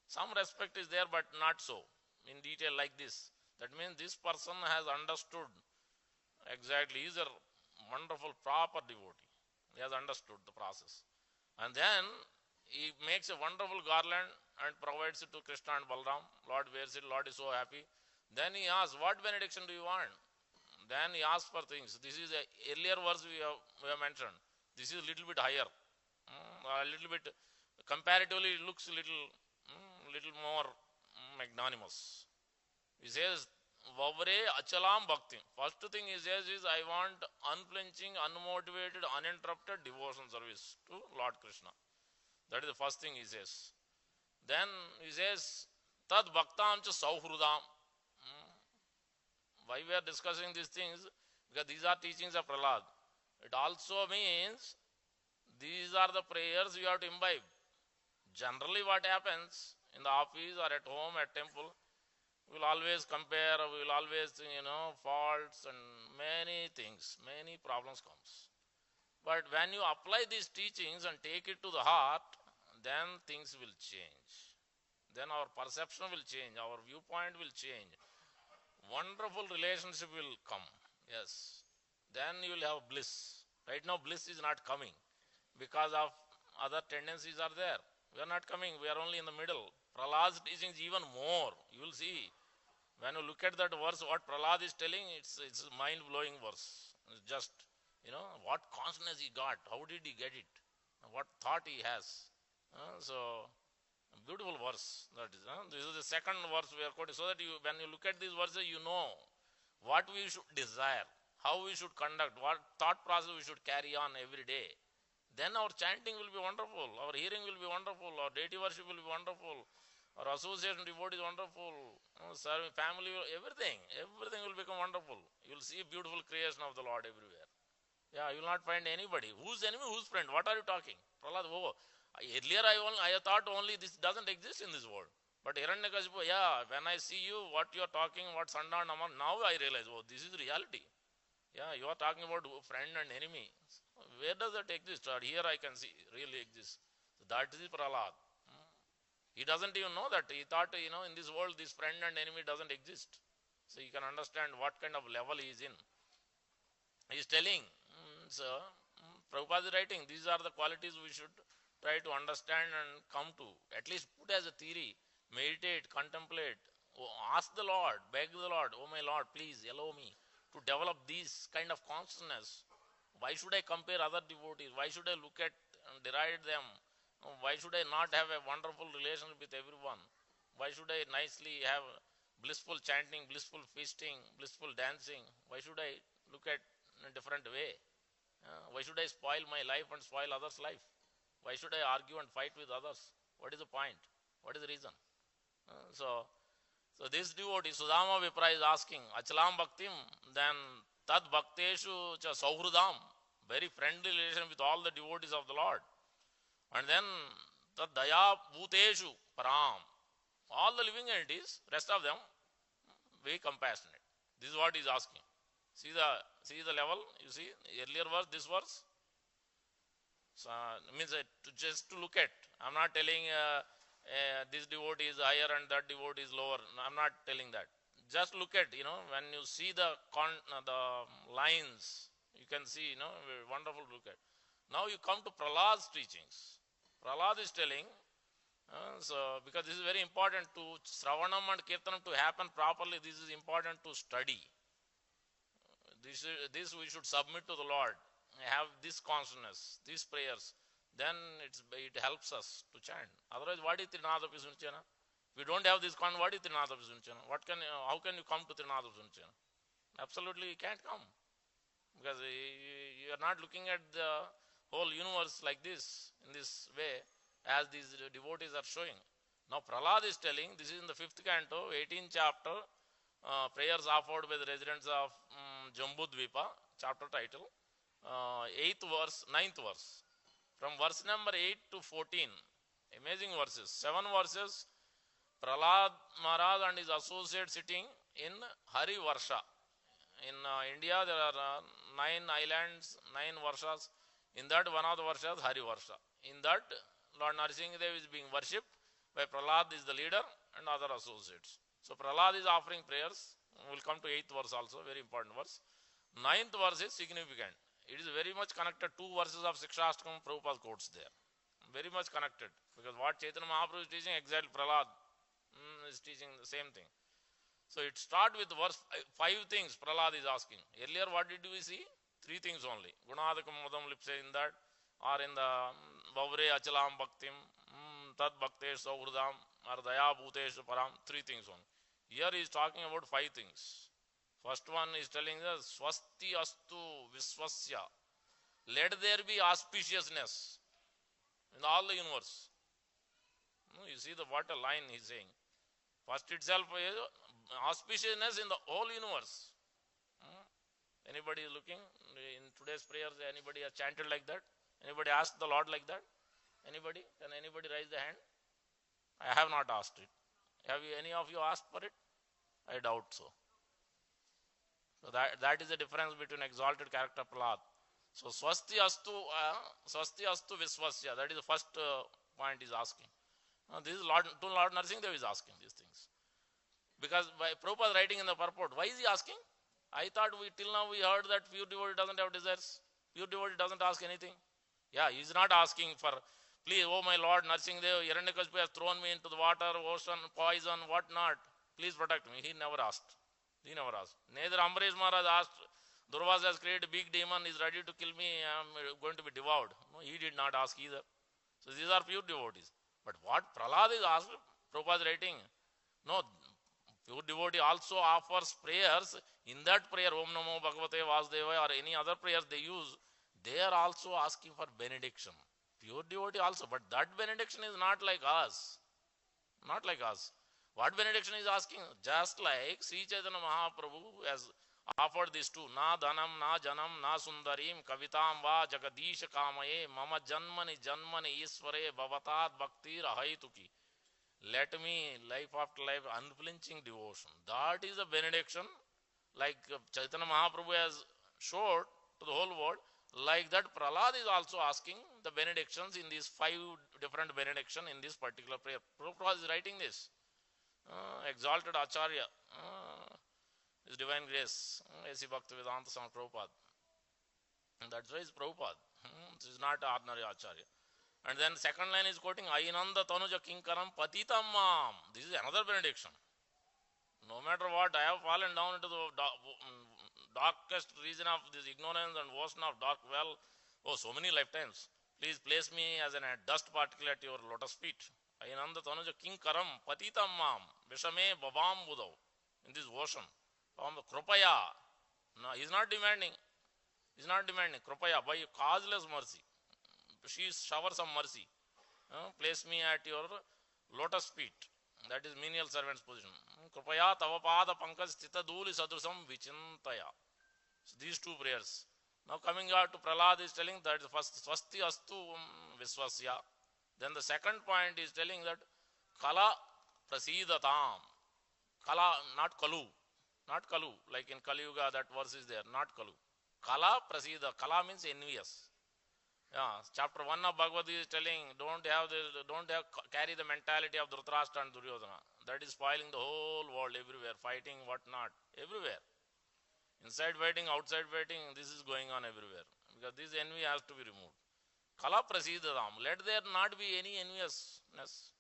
Some respect is there, but not so, in detail like this. That means this person has understood exactly. He is a wonderful, proper devotee. He has understood the process. And then he makes a wonderful garland and provides it to Krishna and Balram. Lord wears it, Lord is so happy. Then he asks, what benediction do you want? Then he asks for things. This is a earlier verse we have mentioned. This is a little bit higher. A little bit, comparatively looks a little more magnanimous. He says, Vavre achalam bhakti. First thing he says is, I want unflinching, unmotivated, uninterrupted devotion service to Lord Krishna. That is the first thing he says. Then he says, Tad bhaktam cha sauhrudam. Why we are discussing these things? Because these are teachings of Prahlad. It also means these are the prayers you have to imbibe. Generally what happens in the office or at home, at temple, we will always compare, we will always, faults and many things, many problems comes. But when you apply these teachings and take it to the heart, then things will change. Then our perception will change, our viewpoint will change. Wonderful relationship will come. Yes. Then you will have bliss. Right now bliss is not coming because of other tendencies are there. We are not coming. We are only in the middle. Prahlad's teaching is even more. You will see. When you look at that verse, what Prahlad is telling, it's a mind-blowing verse. It's just, what consciousness he got. How did he get it? What thought he has. So, beautiful verse. That is. This is the second verse we are quoting. So that when you look at these verses, you know what we should desire, how we should conduct, what thought process we should carry on every day. Then our chanting will be wonderful, our hearing will be wonderful, our deity worship will be wonderful, our association devotee is wonderful, serving family, everything will become wonderful. You will see a beautiful creation of the Lord everywhere. Yeah, you will not find anybody. Whose enemy, whose friend? What are you talking? Prahlad, earlier I thought only this doesn't exist in this world. But Hiranyakashipu, when I see you, what you are talking, what Sanda and Naman, now I realize, this is reality. Yeah, you are talking about friend and enemy. Where does that exist? Or here I can see really exists. So that is Prahlad. He doesn't even know that. He thought, in this world, this friend and enemy doesn't exist. So you can understand what kind of level he is in. He is telling, Prabhupada is writing, these are the qualities we should try to understand and come to. At least put as a theory, meditate, contemplate, ask the Lord, beg the Lord, oh my Lord, please allow me to develop these kind of consciousness. Why should I compare other devotees? Why should I look at and deride them? Why should I not have a wonderful relationship with everyone? Why should I nicely have blissful chanting, blissful feasting, blissful dancing? Why should I look at in a different way? Why should I spoil my life and spoil others' life? Why should I argue and fight with others? What is the point? What is the reason? So this devotee, Sudama Vipra, is asking, Achalam Bhaktim, then Tad Bhakteshu cha Sauhrudam, very friendly relation with all the devotees of the Lord. And then Tad Daya Bhuteshu Param, all the living entities, rest of them, be compassionate. This is what he is asking. See the level, you see, earlier verse, this verse. So, means just to look at. I'm not telling this devotee is higher and that devotee is lower. I'm not telling that. just look at, when you see the lines, you can see, wonderful look at. Now you come to Prahlad's teachings. Prahlad is telling, so because this is very important to Sravanam and Kirtanam to happen properly, this is important to study. This we should submit to the Lord, have this consciousness, these prayers, then it helps us to chant. Otherwise, what is Trinada Pisunchana? If you don't have this con, what is Trinada Pisunchana? How can you come to Trinada Pisunchana? Absolutely, you can't come, because you are not looking at the whole universe like this, in this way, as these devotees are showing. Now Prahlad is telling, this is in the 5th canto, 18th chapter, prayers offered by the residents of Jambudvipa, chapter title, 8th verse, 9th verse. From verse number 8 to 14, amazing verses, 7 verses, Prahlad Maharaj and his associate sitting in Hari Varsha. In India, there are 9 islands, 9 Varshas. In that, one of the Varshas, Hari Varsha. In that, Lord Narasimhadev is being worshipped by Prahlad is the leader and other associates. So Prahlad is offering prayers. We will come to 8th verse also, very important verse. 9th verse is significant. It is very much connected. 2 verses of Sikshastakam Prabhupada quotes there. Very much connected. Because what Chaitanya Mahaprabhu is teaching, exactly Prahlad is teaching the same thing. So it starts with verse 5 things Prahlad is asking. Earlier, what did we see? 3 things only. Gunadakam Mudam Lipse in that, or in the Vavre Achalam Bhaktim, Tad Bhaktesh Saurudam, or Daya Bhutesh Param. 3 things only. Here he is talking about 5 things. First one is telling us, Swasti Astu Viswasya. Let there be auspiciousness in all the universe. You see what a line he is saying. First itself is auspiciousness in the whole universe. Anybody is looking in today's prayers? Anybody has chanted like that? Anybody asked the Lord like that? Anybody? Can anybody raise the hand? I have not asked it. Have any of you asked for it? I doubt so. So that is the difference between exalted character Prahlad. So Swasti Astu Viswasya. That is the first point he is asking. This is to Lord Narasimhadev is asking these things. Because by Prabhupada writing in the purport, why is he asking? I thought till now we heard that pure devotee doesn't have desires. Pure devotee doesn't ask anything. Yeah, he is not asking for, please, oh my Lord Narasimhadev, Hiranyakashipu has thrown me into the water, ocean, poison, what not. Please protect me. He never asked. He never asked. Neither Ambaresh Maharaj asked, Durvasa has created a big demon, is ready to kill me, I am going to be devoured. No, he did not ask either. So these are pure devotees. But what Prahlad is asked, Prabhupada is writing, no, pure devotee also offers prayers. In that prayer, Om Namo Bhagavate Vasudevaya or any other prayers they use, they are also asking for benediction. Pure devotee also, but that benediction is not like us. Not like us. What benediction is asking? Just like Sri Chaitanya Mahaprabhu has offered these 2. Na dhanam, na janam, na sundarim, kavitam va jagadisha kamaye, mama janmani janmani isware bhavatat bhakti rahaituki. Let me, life after life, unflinching devotion. That is a benediction, like Chaitanya Mahaprabhu has showed to the whole world. Like that, Prahlad is also asking the benedictions in these 5 different benedictions in this particular prayer. Prabhupada is writing this. Exalted Acharya, His Divine Grace, A.C. Bhaktivedanta Swami Prabhupada. And that's why it's Prabhupada. This is not ordinary Acharya. And then second line is quoting, Ainanda Tanuja Kinkaram Patitam Mam. This is another benediction. No matter what, I have fallen down into the darkest region of this ignorance and ocean of dark well. Oh, so many lifetimes. Please place me as a dust particle at your lotus feet. Ainanda Tanuja Kinkaram Patitam Mam Vishame Babam Budav. In this ocean. From the Krupaya. No, he is not demanding. He is not demanding. Krupaya, by causeless mercy. She showers some mercy. Place me at your lotus feet. That is menial servant's position. Krupaya Tavapada Pankaj Stita Duli Sadrusam Vichintaya. So these 2 prayers. Now coming out to Prahlad is telling that the first Swasti Astu Viswasya. Then the second point is telling that Kala Prasidatam. Kala, not Kalu. Not Kalu. Like in Kali Yuga, that verse is there. Not Kalu. Kala Prasida. Kala means envious. Yeah, chapter 1 of Bhagavad Gita is telling, don't carry the mentality of Dhritarashtra and Duryodhana. That is spoiling the whole world everywhere, fighting, what not, everywhere. Inside fighting, outside fighting, this is going on everywhere. Because this envy has to be removed. Kala prasidadam. Let there not be any enviousness.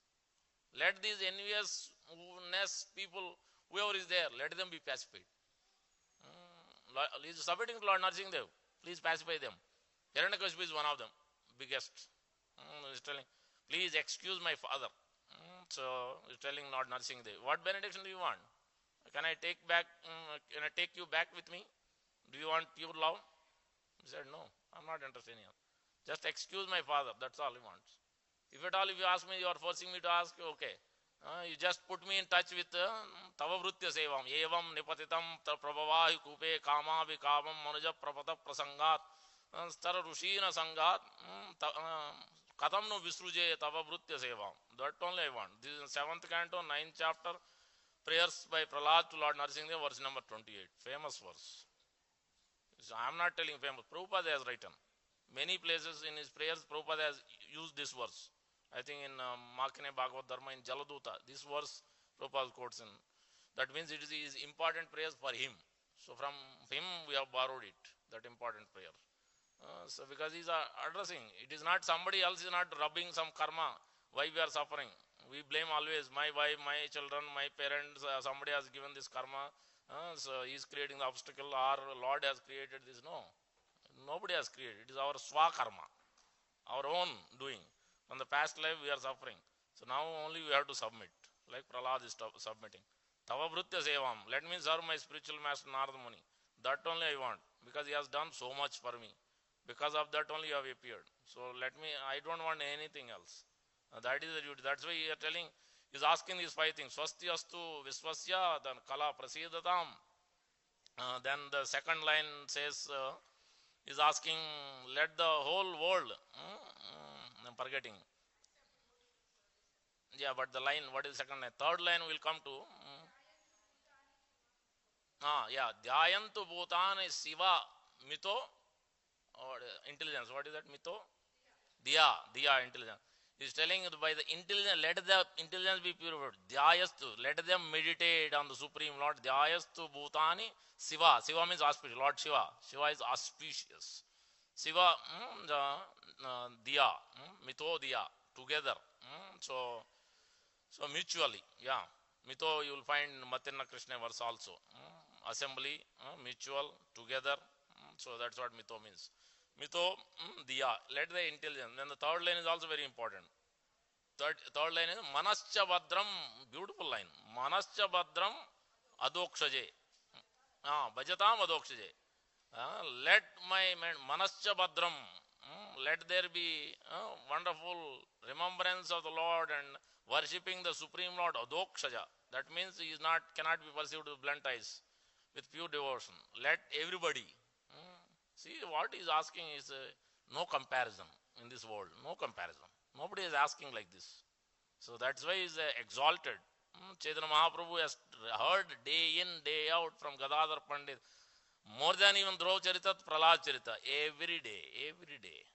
Let these enviousness people, whoever is there, let them be pacified. He is submitting to Lord Narsingadev. Please pacify them. Hiranyakashipu is one of them, biggest. He is telling, please excuse my father. So he is telling Lord Narsingadev, what benediction do you want? Can I take you back with me? Do you want pure love? He said, no, I'm not interested in you. Just excuse my father. That's all he wants. If at all, if you ask me, you are forcing me to ask, okay. You just put me in touch with tava vrutya sevam evam nipatitam prabhavahi kupe kama vikamam manuja prapata prasangat star rushina sangat katam no visruje tava vrutya sevam. That only I want. This is 7th canto, 9th chapter, prayers by Prahlad to Lord Narsingadev, verse number 28. Famous verse. So I am not telling famous. Prabhupada has written. Many places in his prayers, Prabhupada has used this verse. I think in Makine Bhagavad Dharma in Jaladuta, this verse Prabhupada quotes in. That means it is his important prayers for him. So from him we have borrowed it, that important prayer. So because he is addressing, it is not somebody else is not rubbing some karma, why we are suffering. We blame always my wife, my children, my parents, somebody has given this karma, so he is creating the obstacle, or Lord has created this. No, nobody has created. It is our swa karma, our own doing. From the past life we are suffering. So now only we have to submit, like Prahlad is submitting. Tava vrutya sevam. Let me serve my spiritual master Narada Muni. That only I want, because he has done so much for me. Because of that only you have appeared. So I don't want anything else. That is the duty. That's why he is telling, he is asking these 5 things. Swasti astu visvasya, then kala prasidatam. Then the second line says, is asking, let the whole world, I'm forgetting. Yeah, but the line, what is the second line? Third line will come to, yeah, dhyayantu bhutani siva mito, or intelligence. What is that? Mito? Diya, intelligence. He is telling by the intelligence, let the intelligence be purified. Dhyayastu, let them meditate on the Supreme Lord. Dhyayastu bhutani siva. Siva means auspicious. Lord Shiva. Shiva is auspicious. Siva, diya, mito diya, together. So mutually, yeah. Mito, you will find Matirna Krishna verse also. Assembly, mutual, together. So that's what mito means. Mito, diya, let the intelligence. Then the third line is also very important. Third line is manascha badram, beautiful line. Manascha badram adokshaje. Bhajatam adokshaje. Let my manascha badram, let there be wonderful remembrance of the Lord and worshipping the Supreme Lord adokshaja. That means he is cannot be perceived with blunt eyes, with pure devotion. Let everybody. See, what he is asking is no comparison in this world. No comparison. Nobody is asking like this. So that's why he is exalted. Chaitanya Mahaprabhu has heard day in, day out from Gadadhar Pandit. More than even Dhruv Charita, Prahlad Charita. Every day.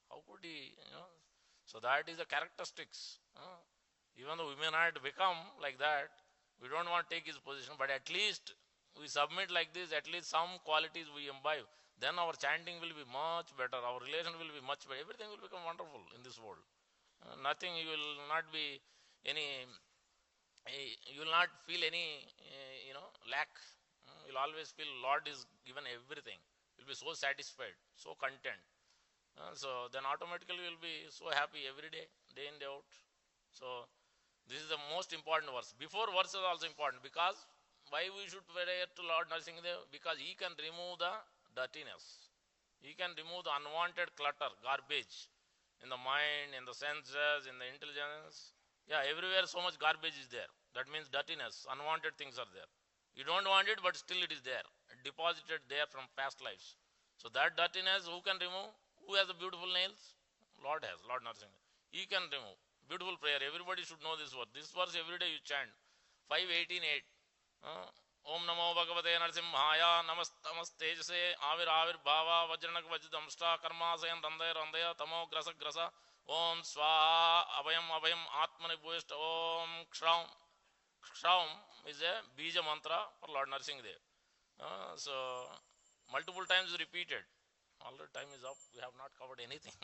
How could he, So that is the characteristics. Even though we may not become like that, we don't want to take his position, but at least we submit like this, at least some qualities we imbibe. Then our chanting will be much better, our relation will be much better, everything will become wonderful in this world. Nothing, you will not be you will not feel any, lack. You'll always feel Lord is given everything. You'll be so satisfied, so content. So then automatically you'll be so happy every day, day in, day out. So this is the most important verse. Before verse is also important, because why we should pray to Lord Narsingadev? Because he can remove the dirtiness. He can remove the unwanted clutter, garbage in the mind, in the senses, in the intelligence. Yeah, everywhere so much garbage is there. That means dirtiness, unwanted things are there. You don't want it, but still it is there, deposited there from past lives. So that dirtiness, who can remove? Who has the beautiful nails? Lord has, Lord Narsingadev. He can remove. Beautiful prayer. Everybody should know this verse. This verse every day you chant. 5:18:8. Om Namo Bhagavate Narsimhaya Namastejase Avir Bhava Vajranak Vajidamsta Karma Sayan Randaya Tamo Grasa Om Swaha Abhayam Atmani Bhuishta Om Kshram. Kshaum is a Bija mantra for Lord Narsingadev. So multiple times repeated. All the time is up. We have not covered anything.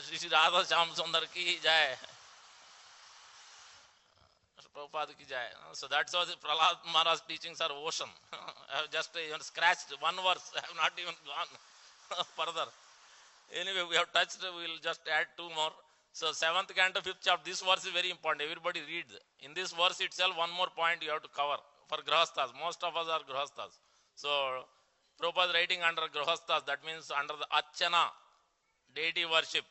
Shri Shri Radha Shyam Sundar ki jai. Prabhupada ki jai. So that's how the Prahlad Maharaj teachings are ocean. I have just even scratched one verse. I have not even gone further. Anyway, we have touched, we will just add two more. So 7th canto, 5th chapter, this verse is very important. Everybody read. In this verse itself, one more point you have to cover for Grahasthas. Most of us are Grahasthas. So Prabhupada writing under Grahasthas, that means under the Archana, deity worship.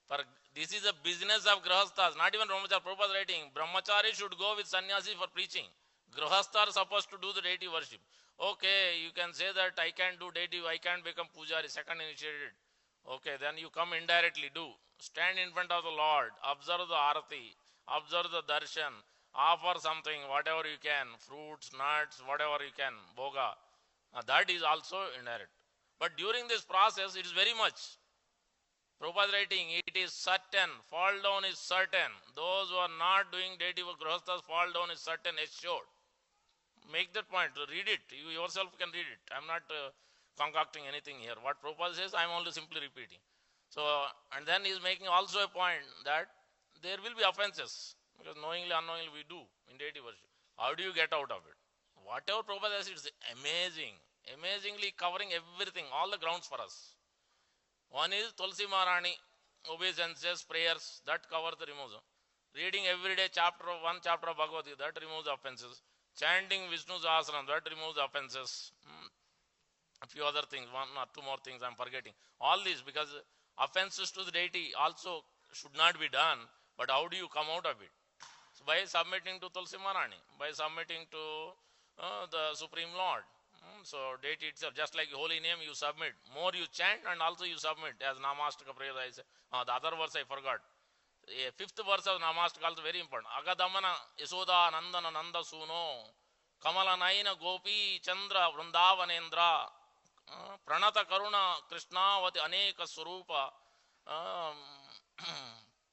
For this is a business of Grahasthas, not even Brahmachari. Prabhupada writing, Brahmachari should go with sannyasi for preaching. Grahasthas are supposed to do the deity worship. Okay, you can say that I can do deity, I can't become pujari, second initiated. Okay, then you come indirectly, do. Stand in front of the Lord, observe the arati, observe the darshan, offer something, whatever you can, fruits, nuts, whatever you can, bhoga. That is also indirect. But during this process, it is very much. Prabhupada writing, it is certain, fall down is certain. Those who are not doing deity work, grahasthas, fall down is certain, assured. Make that point, read it. You yourself can read it. I am not concocting anything here. What Prabhupada says, I am only simply repeating. So, and then he is making also a point that there will be offenses, because knowingly, unknowingly we do in deity worship. How do you get out of it? Whatever Prabhupada says, it's amazing, amazingly covering everything, all the grounds for us. One is Tulsi Maharani, obeisances, prayers, that covers the removal. Reading every day one chapter of Bhagavad Gita, that removes the offenses. Chanting Vishnu's Asana, that removes the offenses. A few other things, one or two more things I'm forgetting. All these, because offenses to the deity also should not be done, but how do you come out of it? So by submitting to Tulsi Maharani, by submitting to the Supreme Lord. So deity itself, just like holy name, you submit. More you chant and also you submit, as Namastaka prayer I say. The other verse I forgot. A 5th verse of Namastaka also very important. Agadamana Yasoda Nandana Nanda Suno Kamala Naina Gopi Chandra Vrindavanendra Pranata Karuna Krishnavati Aneka Surupa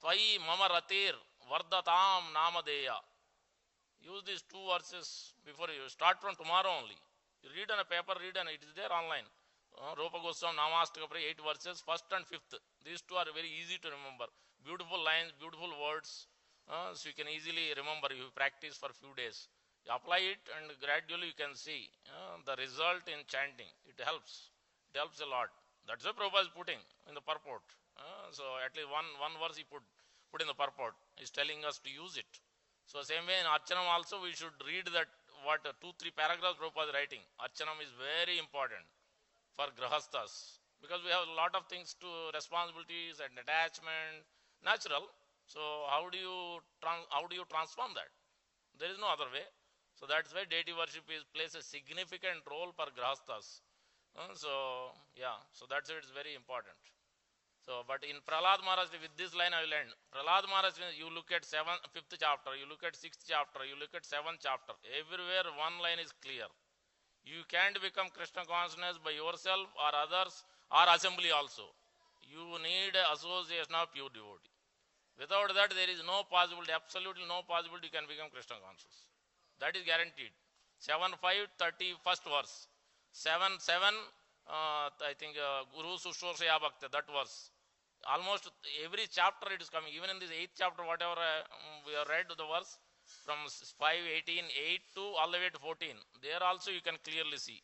Tvai Mama Ratir Vardatam Namadeya. Use these two verses before you start from tomorrow only. You read on a paper, it is there online. Rupa Goswami Namastaka Prayer, 8 verses, 1st and 5th. These two are very easy to remember. Beautiful lines, beautiful words. So you can easily remember if you practice for a few days. You apply it and gradually you can see the result in chanting. It helps. It helps a lot. That's what Prabhupada is putting in the purport. So at least one verse he put in the purport. He's telling us to use it. So same way in Archanam also we should read that 2-3 paragraphs Prabhupada is writing. Archanam is very important for Grahasthas because we have a lot of things to responsibilities and attachment, natural. So how do you transform that? There is no other way. So that's why deity worship plays a significant role for Grahasthas. So that's why it's very important. So, but in Prahlad Maharaj, with this line I will end. Prahlad Maharaj, you look at 5th chapter, you look at 6th chapter, you look at 7th chapter. Everywhere one line is clear. You can't become Krishna consciousness by yourself or others or assembly also. You need association of pure devotee. Without that, there is no possibility, absolutely no possibility you can become Krishna conscious. That is guaranteed. 7:5, 31st verse. 7:7, I think Guru Sushrusaya Bhakta, that verse. Almost every chapter it is coming. Even in this 8th chapter, whatever we have read the verse from 5:18, 8 to all the way to 14. There also you can clearly see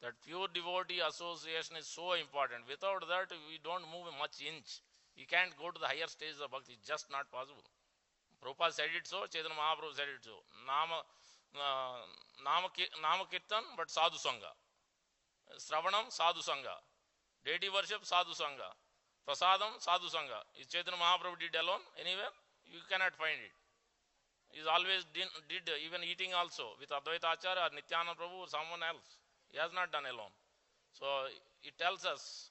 that pure devotee association is so important. Without that, we don't move a much inch. You can't go to the higher stages of bhakti. It's just not possible. Prabhupada said it so. Chaitanya Mahaprabhu said it so. Nama Kirtan, but Sadhu Sangha. Sravanam, Sadhu Sangha. Deity worship, Sadhu Sangha. Prasadam, Sadhu Sangha. Is Chaitanya Mahaprabhu did alone anywhere? You cannot find it. He always did even eating also with Advaita Acharya or Nityananda Prabhu or someone else. He has not done alone. So it tells us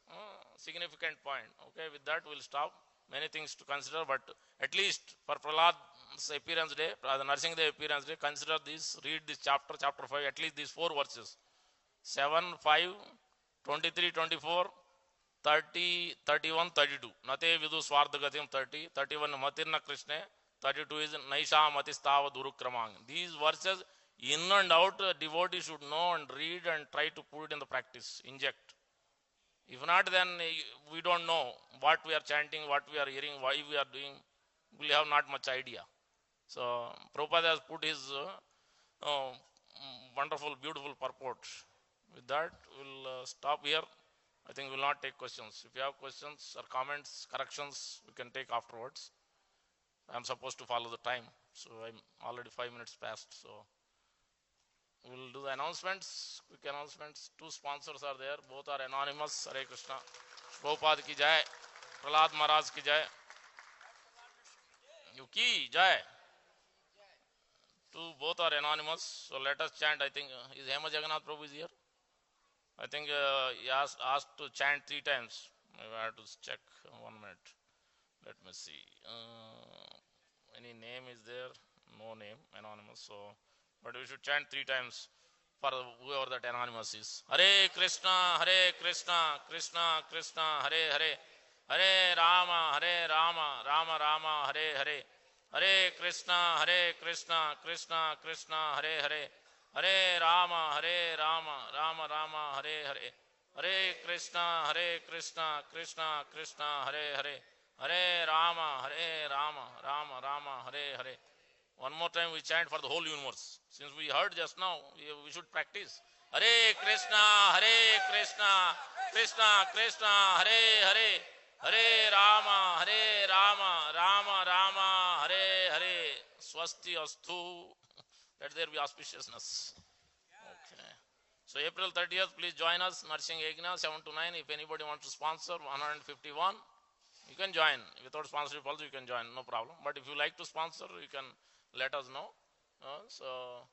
significant point. Okay, with that we'll stop. Many things to consider, but at least for Prahlad's appearance day, the Narsingadev appearance day, consider this, read this chapter 5, at least these 4 verses. 7, 5, 23, 24, 30, 31, 32. Nate vidu swardhagatim 30, 31 matirna Krishna, 32 is Naisha Matistava Durukramang. These verses in and out, devotee should know and read and try to put it in the practice, inject. If not, then we don't know what we are chanting, what we are hearing, why we are doing. We have not much idea. So Prabhupada has put his wonderful, beautiful purport. With that, we'll stop here. I think we'll not take questions. If you have questions or comments, corrections, we can take afterwards. I'm supposed to follow the time, so I'm already 5 minutes past. So we'll do the announcements, quick announcements. Two sponsors are there, both are anonymous. Hare Krishna. Prabhupada ki jai, Prahlad Maharaj ki jai. You ki jai. Two, both are anonymous. So let us chant. I think, is Hema Jagannath Prabhu is here? I think he asked to chant 3 times. Maybe I have to check 1 minute. Let me see. Any name is there? No name, anonymous. So, but we should chant 3 times for whoever that anonymous is. Hare Krishna, Krishna Krishna, Hare Hare, Hare Rama, Rama Rama, Hare Hare, Hare Krishna, Krishna Krishna, Hare Hare, Hare Rama, Rama Rama, Hare Hare, Hare Krishna, Krishna Krishna, Hare Hare, Hare Rama, Rama Rama, Hare Hare. One more time we chant for the whole universe. Since we heard just now, we should practice. Hare Krishna, Krishna Krishna, Hare Hare, Hare Rama, Rama Rama, Hare Hare. Swasti astu. Let there be auspiciousness. Okay. So April 30th, please join us. Nursing Yajna 7 to 9. If anybody wants to sponsor 151, you can join. Without sponsorship also you can join, no problem. But if you like to sponsor, you can let us know. So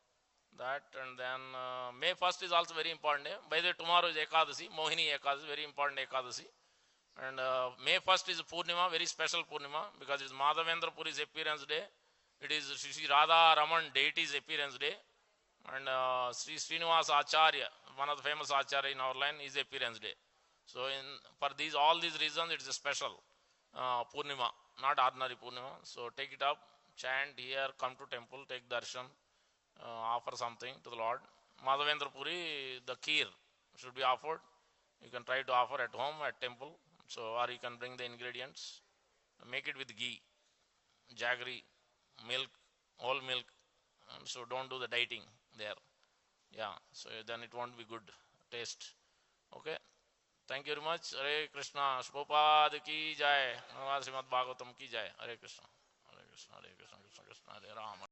that, and then May 1st is also very important day. By the way, tomorrow is Ekadasi, Mohini Ekadasi, very important Ekadasi. And May 1st is Purnima, very special Purnima, because it's Madhavendra Puri's appearance day. It is Sri Radha Raman deity's appearance day. And Sri Srinivas Acharya, one of the famous Acharya in our line, is appearance day. So for all these reasons, it is a special Purnima, not ordinary Purnima. So take it up, chant here, come to temple, take darshan, offer something to the Lord. Madhavendra Puri, the kheer should be offered. You can try to offer at home, at temple. So, or you can bring the ingredients, make it with ghee, jaggery, milk, whole milk. So don't do the dieting there. Yeah, so then it won't be good taste. Okay. Thank you very much. Hare Krishna. Prabhupada ki jai. Srimad Bhagavatam ki jai. Hare Krishna. Hare Krishna. Hare Krishna. Krishna Krishna. Hare Rama.